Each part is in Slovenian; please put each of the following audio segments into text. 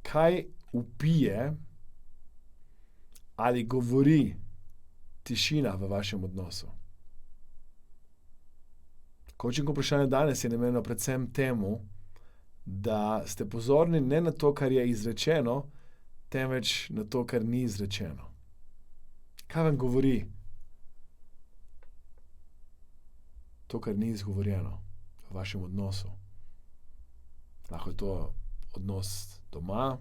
kaj vpije ali govori tišina v vašem odnosu? Coaching vprašanje danes je namenjeno predvsem temu, da ste pozorni ne na to, kar je izrečeno, temveč na to, kar ni izrečeno. Kaj vam govori to, kar ni izgovorjeno v vašem odnosu? Lahko je to odnos doma,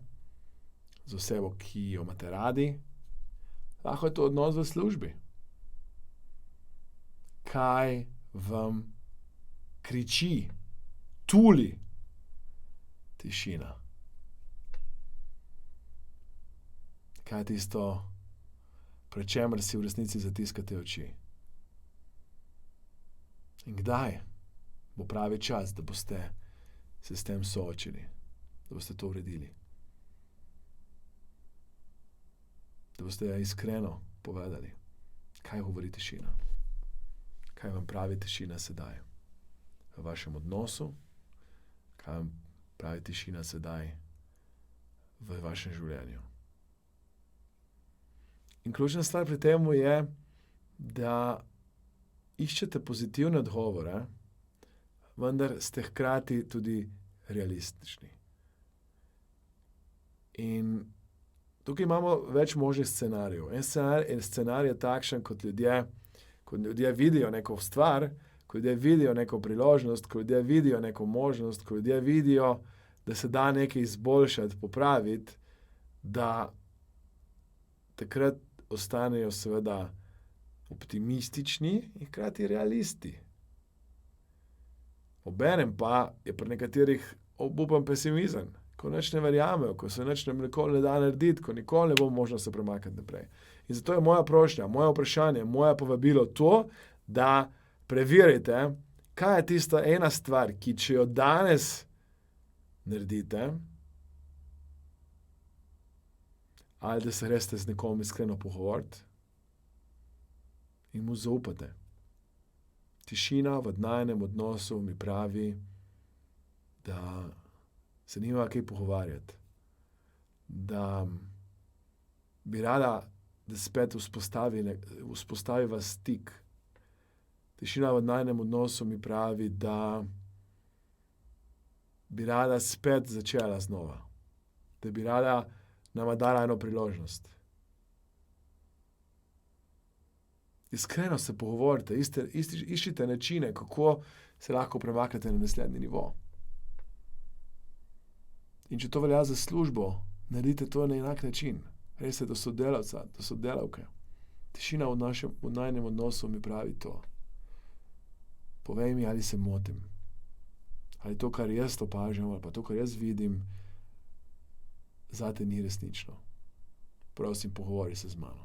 z osebo, ki jo imate radi. Lahko je to odnos v službi. Kaj vam kriči, tuli tišina? Kaj je tisto, pred čemer si v resnici zatiskate oči? In kdaj bo pravi čas, da boste se s tem soočili, da boste to uredili? Da boste iskreno povedali, kaj govori tišina. Kaj vam pravi tišina sedaj v vašem odnosu, kaj vam pravi tišina sedaj v vašem življenju. In ključna stvar pri tem je, da iščete pozitivne odgovore, vendar ste hkrati tudi realistični. In tukaj imamo več možnih scenarijev. En scenarij je takšen, kot ljudje vidijo neko stvar, ko ljudje vidijo neko priložnost, ko ljudje vidijo neko možnost, ko ljudje vidijo, da se da nekaj izboljšati, popraviti, da takrat ostanejo seveda optimistični in hkrati realisti. Obenem pa je pri nekaterih obupan pesimizem, ko nič ne verjamejo, ko se nič nikoli ne da narediti, ko nikoli ne bo možno se premakniti naprej. In zato je moja prošnja, moje vprašanje, moje povabilo to, da preverite, kaj je tista ena stvar, ki če jo danes naredite, ali da se greste z nekom iskreno pogovoriti in mu zaupate. Tišina v najinem odnosu mi pravi, da se nima kaj pogovarjati, da bi rada, da spet vzpostaviva stik. Tišina v najinem odnosu mi pravi, da bi rada spet začela znova, da bi rada nama dala eno priložnost. Iskreno se pogovorite, iščite načine, kako se lahko premaknete na naslednji nivo. In če to velja za službo, naredite to na enak način. Res je do sodelavca, do sodelavke. Tišina v najinem odnosu mi pravi to. Povej mi, ali se motim. Ali to, kar jaz opažam, ali pa to, kar jaz vidim, zate ni resnično. Prosim, pogovori se z mano.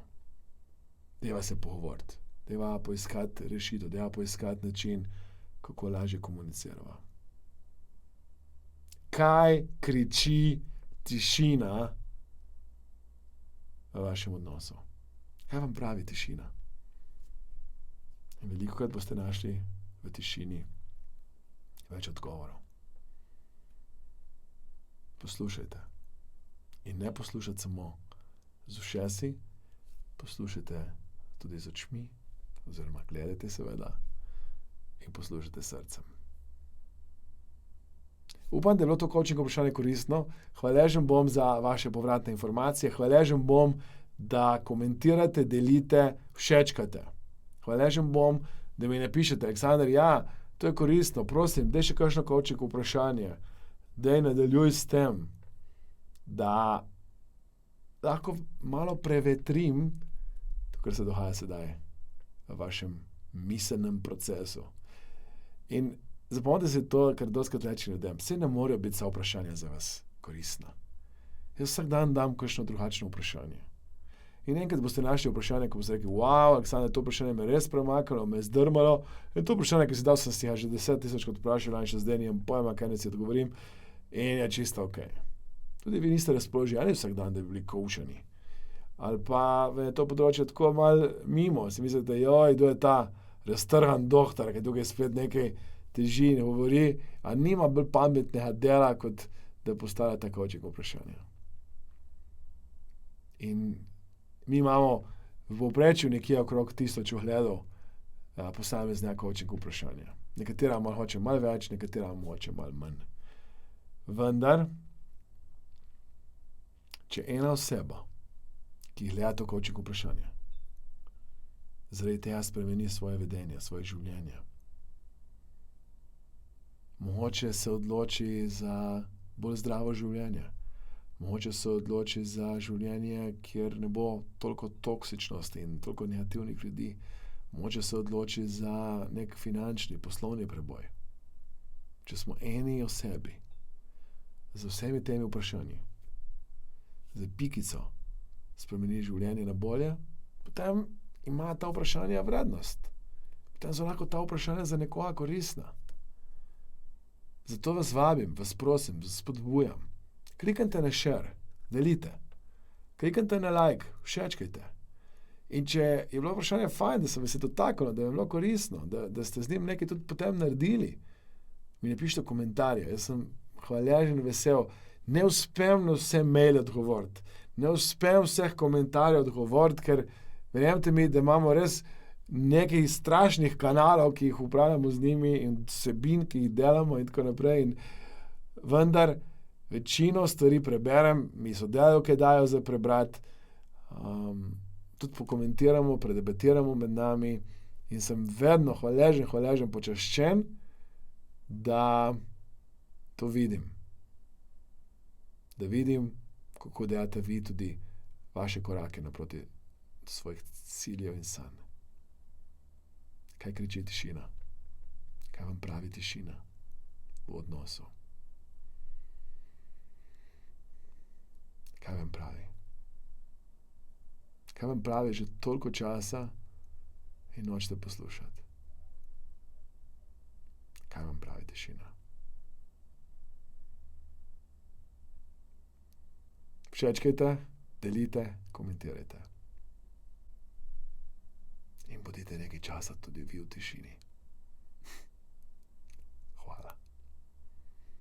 Deva se pogovoriti. Deva poiskati rešitev, deva poiskati način, kako lažje komunicirava. Kaj kriči tišina v vašem odnosu? Kaj vam pravi tišina? In velikokrat boste našli v tišini več odgovorov. Poslušajte. In ne poslušajte samo z ušesi, poslušajte tudi z očmi, oziroma gledajte seveda in poslušajte srcem. Upam, da je bilo to coaching vprašanje koristno. Hvaležen bom za vaše povratne informacije, hvaležen bom, da komentirate, delite, všečkate. Hvaležen bom, da mi napišete, Aleksander, ja, to je koristno, prosim, daj še kakšno coaching vprašanje, daj nadaljuj s tem, da lahko malo prevetrim to, kar se dogaja sedaj v vašem miselnem procesu. In zapomnite se to, kar dostikrat rečem ljudem, saj ne morejo biti vsa vprašanja za vas koristna. Jaz vsak dan dam kakšno drugačno vprašanje. In enkrat boste našli vprašanje, ko boste rekli, wow, Aleksander, to vprašanje me je res premakalo, me je zdrmalo. In to vprašanje, ki sem si ga že 10 000 vprašal in še zdaj nimam pojma, kaj naj si odgovorim, in je čisto ok. Tudi vi niste razpoloženi vsak dan, da bi bili koučani. Ali pa je to področje tako malo mimo, si mislite, joj, kdo je ta raztrhan doktor, ki tukaj spet nekaj teži in govori, a nima bolj pametnega dela, kot da postavlja tako coaching vprašanja. In mi imamo v povprečju nekje okrog 1000 ogledov posamezne coaching vprašanja. Nekatera malo hoče malo več, nekatera hoče malo manj. Vendar, če ena oseba, ki gleda to coaching vprašanje, zaradi tega spremeni svoje vedenje, svoje življenje, mogoče se odloči za bolj zdravo življenje, mogoče se odloči za življenje, kjer ne bo toliko toksičnosti in toliko negativnih ljudi, mogoče se odloči za nek finančni, poslovni preboj. Če smo eni osebi z vsemi temi vprašanji, za pikico spremeni življenje na bolje, potem ima ta vprašanja vrednost. Potem so lahko ta vprašanja za nekoga koristna. Zato vas vabim, vas prosim, vas spodbujam. Kliknite na share, delite. Kliknite na like, všečkajte. In če je bilo vprašanje fajn, da se vas je dotaknilo, da je bilo koristno, da ste z njim nekaj tudi potem naredili, mi napišite komentarje. Jaz sem hvaležen in vesel. Ne uspem na vse maile odgovoriti. Ne uspem vseh komentarjev odgovoriti, ker verjemite mi, da imamo res nekaj strašnih kanalov, ki jih upravljamo z njimi in vsebin, ki jih delamo in tako naprej. In vendar večino stvari preberem, mi sodelavke dajo za prebrati, tudi pokomentiramo, predebatiramo med nami in sem vedno hvaležen, počaščen, da to vidim. Da vidim, kako delate vi tudi vaše korake naproti svojih ciljev in sanj. Kaj kriči tišina? Kaj vam pravi tišina v odnosu? Kaj vam pravi? Kaj vam pravi že toliko časa in nočete poslušati? Kaj vam pravi tišina? Všečkajte, delite, komentirajte. In bodite nekaj časa tudi vi v tišini.